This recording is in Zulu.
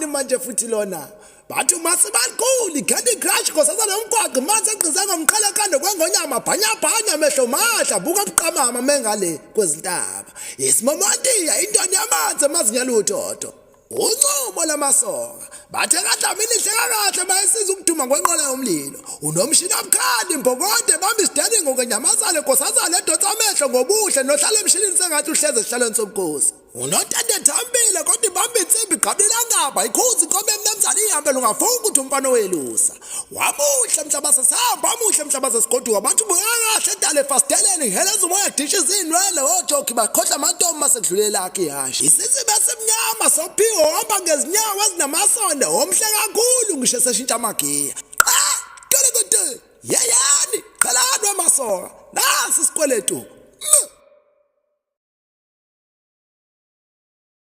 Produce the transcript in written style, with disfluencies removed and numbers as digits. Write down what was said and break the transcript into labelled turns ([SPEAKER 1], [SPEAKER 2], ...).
[SPEAKER 1] ngubani manje futhi lona bathi masibalikhulu Candy Crush nkosazana nomgwaqo manje eqizanga umqhalakande kwengonyama bhanya mehlo mahla buka buqamama mengale kwezintaba isimomontiya intoni yamanzi emazinyalo utoto uncumo lamasoka bathe kadlamini hleka kahle bayisiza ukuduma kwenqola yomlilo unomshini abukhandi imbokode bamba isidani ngokenyamazane nkosazana edonsa amehlo ngobuhle nohlala emshinini sengathi uhleze esihlalweni sobukhosi unotande thambile kodwa ibamba insimbi igqabela ngapha ikhuzi inkomo emnamzane ihambe lungafunga ukuthi umfana welusa wamuhle mhlabase sahamba wamuhle mhlabase sigoduka bathi buya kahle edale efasteleni heleza umoya disha izinwele ojoki bakhohla amantomi masekudlulela lakhe ihashe isizibe semnyama sophiwo hamba ngezinyawo ezinamasonde omhle kakhulu ngisho seshintsha amagiya tole yeyani qhalani wamasoka nasi isikweletu